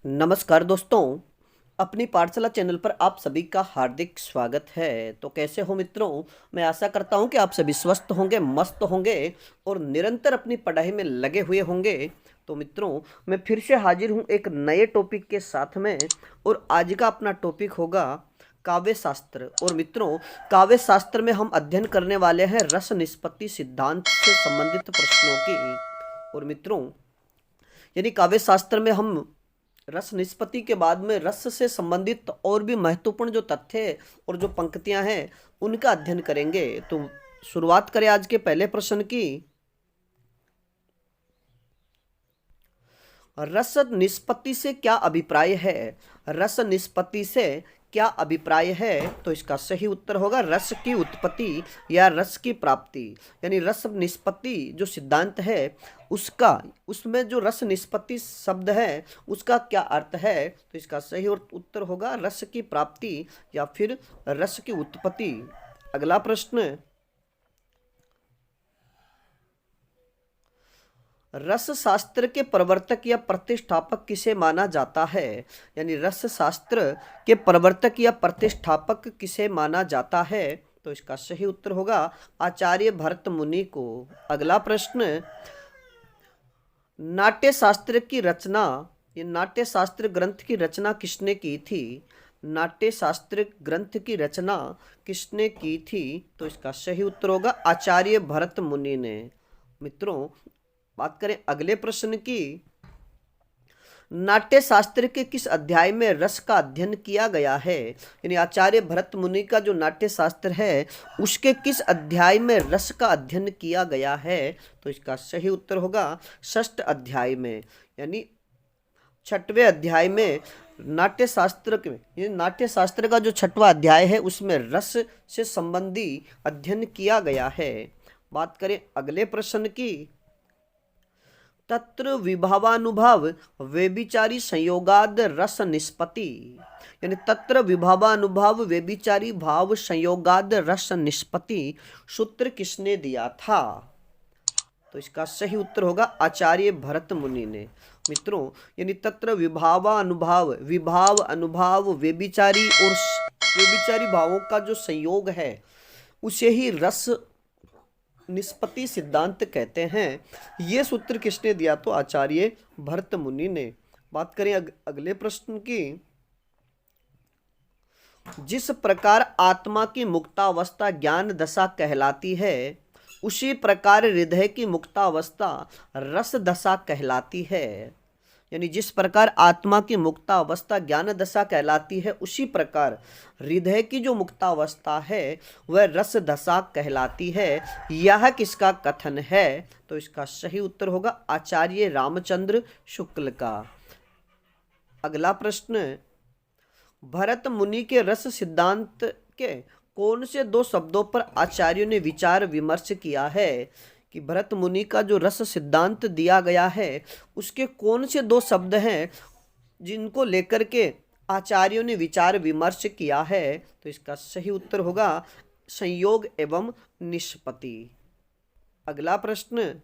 नमस्कार दोस्तों, अपनी पाठशाला चैनल पर आप सभी का हार्दिक स्वागत है। तो कैसे हो मित्रों? मैं आशा करता हूं कि आप सभी स्वस्थ होंगे, मस्त होंगे और निरंतर अपनी पढ़ाई में लगे हुए होंगे। तो मित्रों, मैं फिर से हाजिर हूं एक नए टॉपिक के साथ में और आज का अपना टॉपिक होगा काव्य शास्त्र। और मित्रों, काव्य शास्त्र में हम अध्ययन करने वाले हैं रस निष्पत्ति सिद्धांत से संबंधित प्रश्नों की। और मित्रों, यानी काव्य शास्त्र में हम रस निष्पत्ति के बाद में रस से संबंधित और भी महत्वपूर्ण जो तथ्य और जो पंक्तियां हैं उनका अध्ययन करेंगे। तो शुरुआत करें आज के पहले प्रश्न की। रस निष्पत्ति से क्या अभिप्राय है? रस निष्पत्ति से क्या अभिप्राय है? तो इसका सही उत्तर होगा रस की उत्पत्ति या रस की प्राप्ति। यानी रस निष्पत्ति जो सिद्धांत है उसका, उसमें जो रस निष्पत्ति शब्द है उसका क्या अर्थ है? तो इसका सही उत्तर होगा रस की प्राप्ति या फिर रस की उत्पत्ति। अगला प्रश्न, रस शास्त्र के प्रवर्तक या प्रतिष्ठापक किसे माना जाता है? यानी रस शास्त्र के प्रवर्तक या प्रतिष्ठापक किसे माना जाता है? तो इसका सही उत्तर होगा आचार्य भरत मुनि को। अगला प्रश्न, नाट्य शास्त्र की रचना, ये नाट्य शास्त्र ग्रंथ की रचना किसने की थी? नाट्य शास्त्र ग्रंथ की रचना किसने की थी? तो इसका सही उत्तर होगा आचार्य भरत मुनि ने। मित्रों, बात करें अगले प्रश्न की। नाट्य शास्त्र के किस अध्याय में रस का अध्ययन किया गया है? यानी आचार्य भरत मुनि का जो नाट्य शास्त्र है उसके किस अध्याय में रस का अध्ययन किया गया है? तो इसका सही उत्तर होगा षष्ठ अध्याय में। यानी छठवें अध्याय में नाट्य शास्त्र के, ये नाट्य शास्त्र का जो छठवां अध्याय है उसमें रस से संबंधी अध्ययन किया गया है। बात करें अगले प्रश्न की। तत्र विभावानुभाव व्यभिचारी संयोगाद रस निष्पत्ति, यानी तत्र विभावानुभाव व्यभिचारी भाव संयोगाद रस निष्पत्ति सूत्र किसने दिया था? तो इसका सही उत्तर होगा आचार्य भरत मुनि ने। मित्रों, यानी तत्र विभावानुभाव, विभाव अनुभाव व्यभिचारी और व्यभिचारी भावों का जो संयोग है उसे ही रस निष्पत्ति सिद्धांत कहते हैं। ये सूत्र किसने दिया? तो आचार्य भरत मुनि ने। बात करें अगले प्रश्न की। जिस प्रकार आत्मा की मुक्तावस्था ज्ञान दशा कहलाती है उसी प्रकार हृदय की मुक्तावस्था रस दशा कहलाती है। यानी जिस प्रकार आत्मा की मुक्तावस्था ज्ञान दशा कहलाती है उसी प्रकार हृदय की जो मुक्तावस्था है वह रस दशा कहलाती है। यह किसका कथन है? तो इसका सही उत्तर होगा आचार्य रामचंद्र शुक्ल का। अगला प्रश्न, भरत मुनि के रस सिद्धांत के कौन से दो शब्दों पर आचार्यों ने विचार विमर्श किया है? कि भरत मुनि का जो रस सिद्धांत दिया गया है उसके कौन से दो शब्द हैं जिनको लेकर के आचार्यों ने विचार विमर्श किया है? तो इसका सही उत्तर होगा संयोग एवं निष्पत्ति। अगला प्रश्न,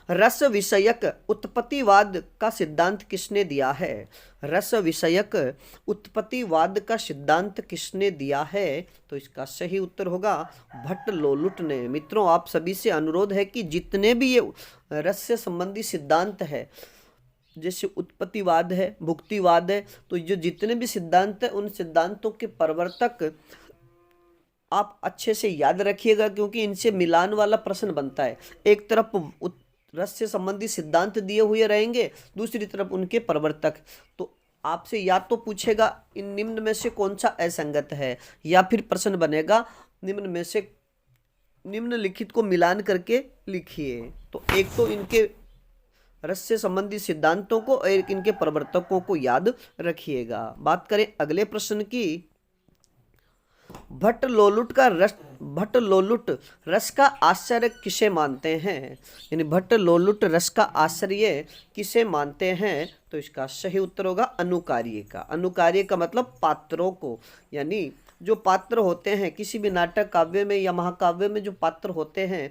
रस विषयक उत्पत्तिवाद का सिद्धांत किसने दिया है? रस विषयक उत्पत्तिवाद का सिद्धांत किसने दिया है? तो इसका सही उत्तर होगा भट्ट लोलुट ने। मित्रों, आप सभी से अनुरोध है कि जितने भी ये रस से संबंधी सिद्धांत है, जैसे उत्पत्तिवाद है, भुक्तिवाद है, तो जो जितने भी सिद्धांत है उन सिद्धांतों के प्रवर्तक आप अच्छे से याद रखिएगा, क्योंकि इनसे मिलान वाला प्रश्न बनता है। एक तरफ रस से संबंधित सिद्धांत दिए हुए रहेंगे, दूसरी तरफ उनके प्रवर्तक। तो आपसे या तो पूछेगा इन निम्न में से कौन सा असंगत है, या फिर प्रश्न बनेगा निम्न में से निम्नलिखित को मिलान करके लिखिए। तो एक तो इनके रस से संबंधित सिद्धांतों को और एक इनके प्रवर्तकों को याद रखिएगा। बात करें अगले प्रश्न की। भट्ट लोलुट रस का आश्चर्य किसे मानते हैं? यानी भट्ट लोलुट रस का आश्चर्य किसे मानते हैं? तो इसका सही उत्तर होगा अनुकार्य का। अनुकार्य का मतलब पात्रों को, यानी जो पात्र होते हैं किसी भी नाटक काव्य में या महाकाव्य में, जो पात्र होते हैं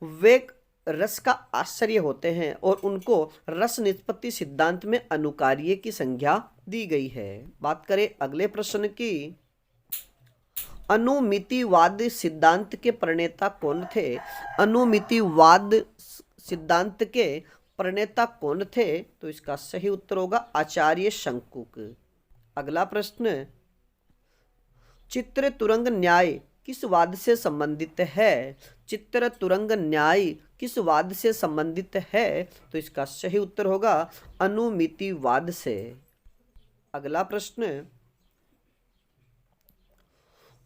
वे रस का आश्चर्य होते हैं और उनको रस निष्पत्ति सिद्धांत में अनुकार्य की संज्ञा दी गई है। बात करें अगले प्रश्न की। अनुमितिवाद सिद्धांत के प्रणेता कौन थे? अनुमितिवाद सिद्धांत के प्रणेता कौन थे? तो इसका सही उत्तर होगा आचार्य शंकुक। अगला प्रश्न, चित्र तुरंग न्याय किस वाद से संबंधित है? चित्र तुरंग न्याय किस वाद से संबंधित है? तो इसका सही उत्तर होगा अनुमितिवाद से। अगला प्रश्न,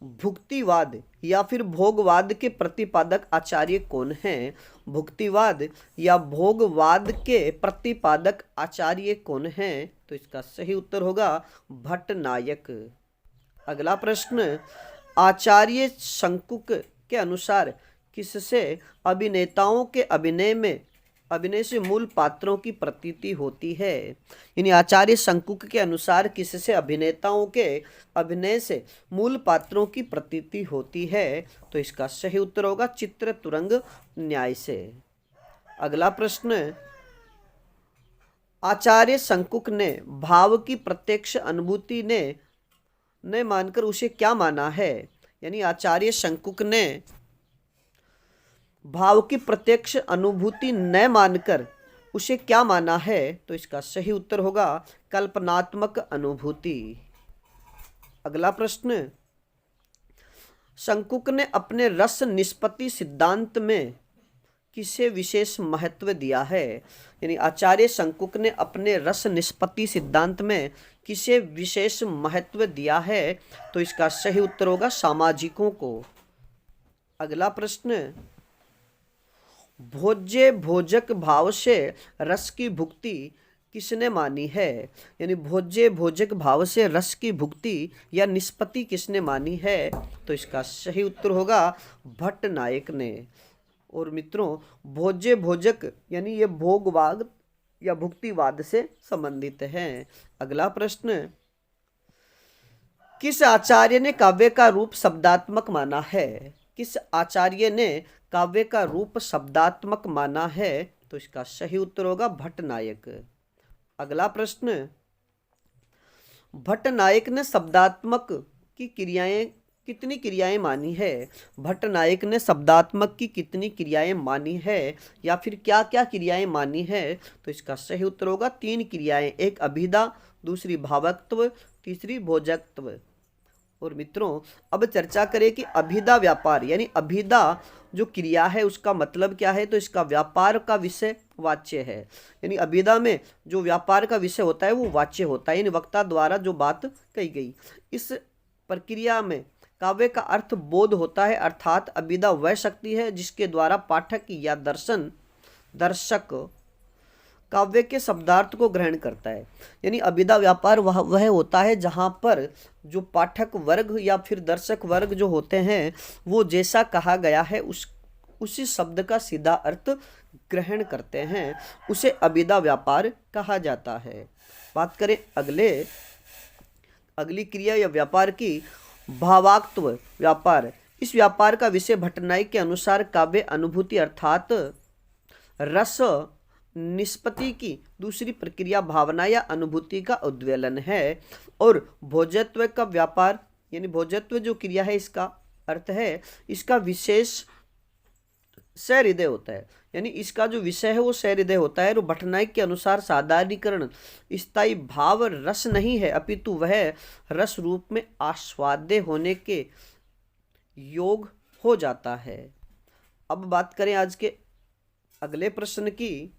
भुक्तिवाद या फिर भोगवाद के प्रतिपादक आचार्य कौन हैं? भुक्तिवाद या भोगवाद के प्रतिपादक आचार्य कौन हैं? तो इसका सही उत्तर होगा भट्टनायक। अगला प्रश्न, आचार्य शंकुक के अनुसार किससे अभिनेताओं के अभिनय से मूल पात्रों की प्रतीति होती है? यानी आचार्य शंकुक के अनुसार किससे अभिनेताओं के अभिनय से मूल पात्रों की प्रतीति होती है? तो इसका सही उत्तर होगा चित्र तुरंग न्याय से। अगला प्रश्न, आचार्य शंकुक ने भाव की प्रत्यक्ष अनुभूति ने मानकर उसे क्या माना है? यानी आचार्य शंकुक ने भाव की प्रत्यक्ष अनुभूति न मानकर उसे क्या माना है? तो इसका सही उत्तर होगा कल्पनात्मक अनुभूति। अगला प्रश्न, शंकुक ने अपने रस निष्पत्ति सिद्धांत में किसे विशेष महत्व दिया है? यानी आचार्य शंकुक ने अपने रस निष्पत्ति सिद्धांत में किसे विशेष महत्व दिया है? तो इसका सही उत्तर होगा सामाजिकों को। अगला प्रश्न, भोज्य भोजक भाव से रस की भुक्ति किसने मानी है? यानी भोज्य भोजक भाव से रस की भुक्ति या निष्पत्ति किसने मानी है? तो इसका सही उत्तर होगा भट्टनायक ने। और मित्रों, भोज्य भोजक यानी ये भोगवाद या भुक्तिवाद से संबंधित हैं। अगला प्रश्न, किस आचार्य ने काव्य का रूप शब्दात्मक माना है? किस आचार्य ने काव्य का रूप शब्दात्मक माना है? तो इसका सही उत्तर होगा भट्टनायक। अगला प्रश्न, भट्टनायक ने शब्दात्मक की क्रियाएं कितनी क्रियाएं मानी है? भट्टनायक ने शब्दात्मक की कितनी क्रियाएं मानी है या फिर क्या क्या क्रियाएं मानी है? तो इसका सही उत्तर होगा 3 क्रियाएं, एक अभिधा, दूसरी भावकत्व, तीसरी भोजकत्व। और मित्रों, अब चर्चा करें कि अभिधा व्यापार यानी अभिधा जो क्रिया है उसका मतलब क्या है? तो इसका व्यापार का विषय वाच्य है। यानी अभिधा में जो व्यापार का विषय होता है वो वाच्य होता है, यानी वक्ता द्वारा जो बात कही गई। इस प्रक्रिया में काव्य का अर्थ बोध होता है, अर्थात अभिधा वह शक्ति है जिसके द्वारा पाठक या दर्शक काव्य के शब्दार्थ को ग्रहण करता है। यानी अभिधा व्यापार वह होता है जहाँ पर जो पाठक वर्ग या फिर दर्शक वर्ग जो होते हैं वो जैसा कहा गया है उसी शब्द का सीधा अर्थ ग्रहण करते हैं, उसे अभिधा व्यापार कहा जाता है। बात करें अगली क्रिया या व्यापार की, भावाक्त्व व्यापार। इस व्यापार का विषय भट्टनायक के अनुसार काव्य अनुभूति अर्थात रस निष्पत्ति की दूसरी प्रक्रिया भावना या अनुभूति का उद्वेलन है। और भोजत्व का व्यापार यानी भोजत्व जो क्रिया है इसका अर्थ है इसका विशेष सहृदय होता है, यानी इसका जो विषय है वो सहृदय होता है। और भट्टनायक के अनुसार साधारणीकरण स्थायी भाव रस नहीं है अपितु वह रस रूप में आस्वाद्य होने के योग हो जाता है। अब बात करें आज के अगले प्रश्न की,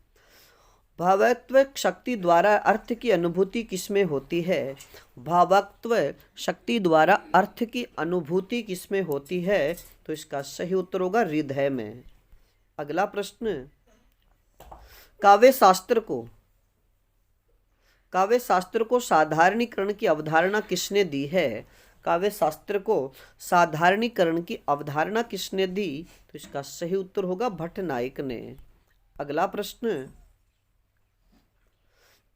भावत्व शक्ति द्वारा अर्थ की अनुभूति किसमें होती है? भावत्व शक्ति द्वारा अर्थ की अनुभूति किसमें होती है? तो इसका सही उत्तर होगा हृदय में। अगला प्रश्न, काव्य शास्त्र को साधारणीकरण की अवधारणा किसने दी है? काव्य शास्त्र को साधारणीकरण की अवधारणा किसने दी? तो इसका सही उत्तर होगा भट्टनायक ने। अगला प्रश्न,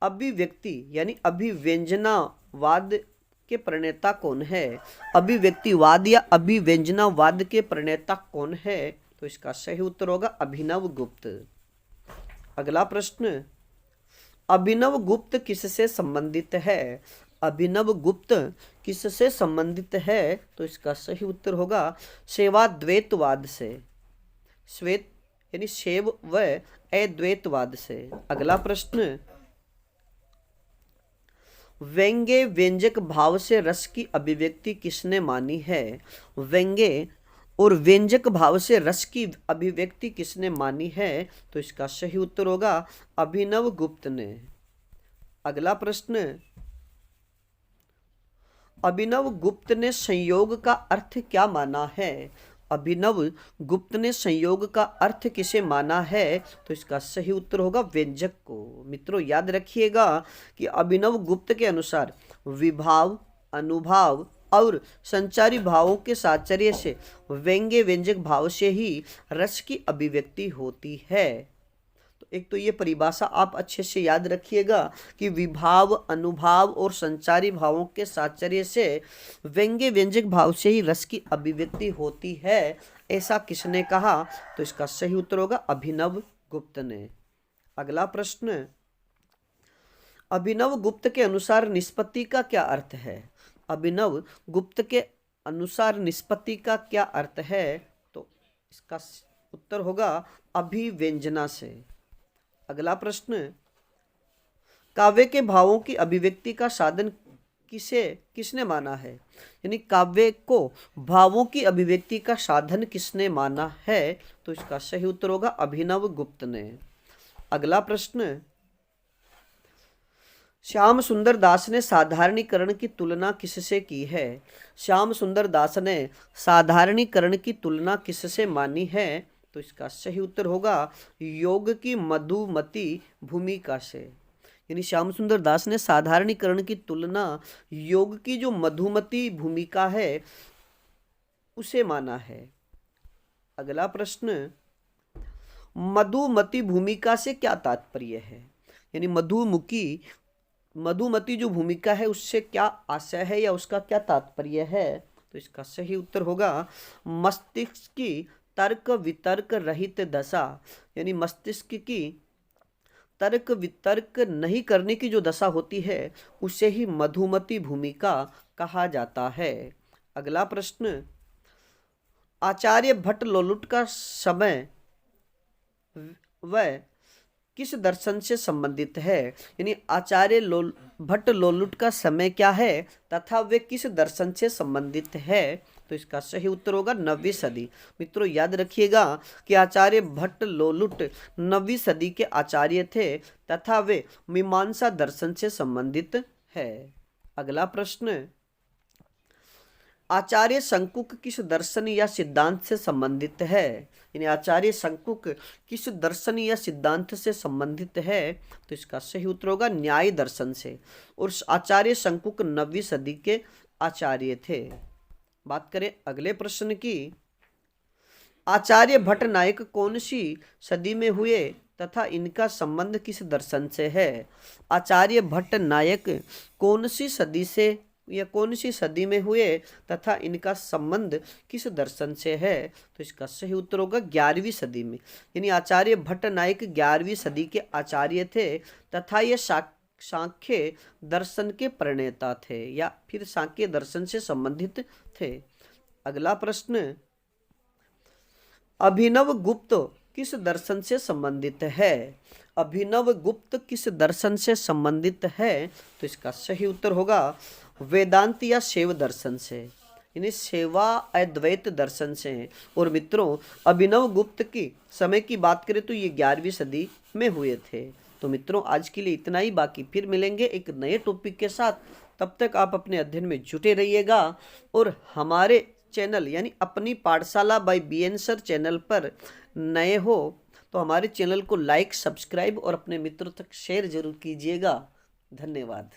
अभिव्यक्ति यानी अभिव्यंजनावाद के प्रणेता कौन है? अभिव्यक्तिवाद या अभिव्यंजनावाद के प्रणेता कौन है? तो इसका सही उत्तर होगा अभिनव गुप्त। अगला प्रश्न, अभिनव गुप्त किससे संबंधित है? अभिनव गुप्त किससे संबंधित है? तो इसका सही उत्तर होगा सेवाद्वैतवाद से। श्वेत यानी शैव व अद्वैतवाद से। अगला प्रश्न, व्यंग्य व्यंजक भाव से रस की अभिव्यक्ति किसने मानी है? व्यंग्य और व्यंजक भाव से रस की अभिव्यक्ति किसने मानी है? तो इसका सही उत्तर होगा अभिनव गुप्त ने। अगला प्रश्न, अभिनव गुप्त ने संयोग का अर्थ क्या माना है? अभिनव गुप्त ने संयोग का अर्थ किसे माना है? तो इसका सही उत्तर होगा व्यंजक को। मित्रों याद रखिएगा कि अभिनव गुप्त के अनुसार विभाव, अनुभाव और संचारी भावों के साचर्य से व्यंग्य व्यंजक भाव से ही रस की अभिव्यक्ति होती है। तो एक तो ये परिभाषा आप अच्छे से याद रखिएगा कि विभाव, अनुभाव और संचारी भावों के साचर्य से व्यंग्य व्यंजक भाव से ही रस की अभिव्यक्ति होती है, ऐसा किसने कहा? तो इसका सही उत्तर होगा अभिनव गुप्त ने। अगला प्रश्न, अभिनव गुप्त के अनुसार निष्पत्ति का क्या अर्थ है? अभिनव गुप्त के अनुसार निष्पत्ति का क्या अर्थ है? तो इसका उत्तर होगा अभिव्यंजना से। अगला प्रश्न, काव्य के भावों की अभिव्यक्ति का साधन किसने माना है? यानी काव्य को भावों की अभिव्यक्ति का साधन किसने माना है? तो इसका सही उत्तर होगा अभिनव गुप्त ने। अगला प्रश्न, श्याम सुंदर दास ने साधारणीकरण की तुलना किससे की है? श्याम सुंदर दास ने साधारणीकरण की तुलना किससे मानी है? तो इसका सही उत्तर होगा योग की मधुमती भूमिका से। यानी श्याम सुंदर दास ने साधारणीकरण की तुलना योग की जो मधुमती भूमिका है उसे माना है। अगला प्रश्न, मधुमती भूमिका से क्या तात्पर्य है? यानी मधुमती जो भूमिका है उससे क्या आशय है या उसका क्या तात्पर्य है? तो इसका सही उत्तर होगा मस्तिष्क की तर्क वितर्क रहित दशा। यानी मस्तिष्क की तर्क वितर्क नहीं करने की जो दशा होती है उसे ही मधुमती भूमिका कहा जाता है। अगला प्रश्न, आचार्य भट्ट लोलुट का समय वह किस दर्शन से संबंधित है? यानी आचार्य भट्ट लोलुट का समय क्या है तथा वे किस दर्शन से संबंधित है? तो इसका सही उत्तर होगा 9वीं सदी। मित्रों याद रखिएगा कि आचार्य भट्ट लोलुट 9वीं सदी के आचार्य थे तथा वे मीमांसा दर्शन से संबंधित है। अगला प्रश्न, आचार्य शंकुक किस दर्शन या सिद्धांत से संबंधित है? यानी आचार्य शंकुक किस दर्शन या सिद्धांत से संबंधित है? तो इसका सही उत्तर होगा न्याय दर्शन से। और आचार्य शंकुक 9वीं सदी के आचार्य थे। बात करें अगले प्रश्न की, आचार्य भट्ट नायक कौन सी सदी में हुए तथा इनका संबंध किस दर्शन से है? आचार्य भट्ट नायक कौन सी सदी से या कौन सी सदी में हुए तथा इनका संबंध किस दर्शन से है? तो इसका सही उत्तर होगा 11वीं सदी में। यानी आचार्य भट्ट नायक 11वीं सदी के आचार्य थे तथा ये सांख्य दर्शन के प्रणेता थे या फिर सांख्य दर्शन से संबंधित थे। अगला प्रश्न, अभिनव गुप्त किस दर्शन से संबंधित है? अभिनव गुप्त किस दर्शन से संबंधित है? तो इसका सही उत्तर होगा वेदांत या शैव दर्शन से। यानी सेवा अद्वैत दर्शन से है। और मित्रों अभिनव गुप्त की समय की बात करें तो ये 11वीं सदी में हुए थे। तो मित्रों आज के लिए इतना ही, बाकी फिर मिलेंगे एक नए टॉपिक के साथ। तब तक आप अपने अध्ययन में जुटे रहिएगा और हमारे चैनल यानी अपनी पाठशाला बाय BN सर चैनल पर नए हो तो हमारे चैनल को लाइक, सब्सक्राइब और अपने मित्रों तक शेयर जरूर कीजिएगा। धन्यवाद।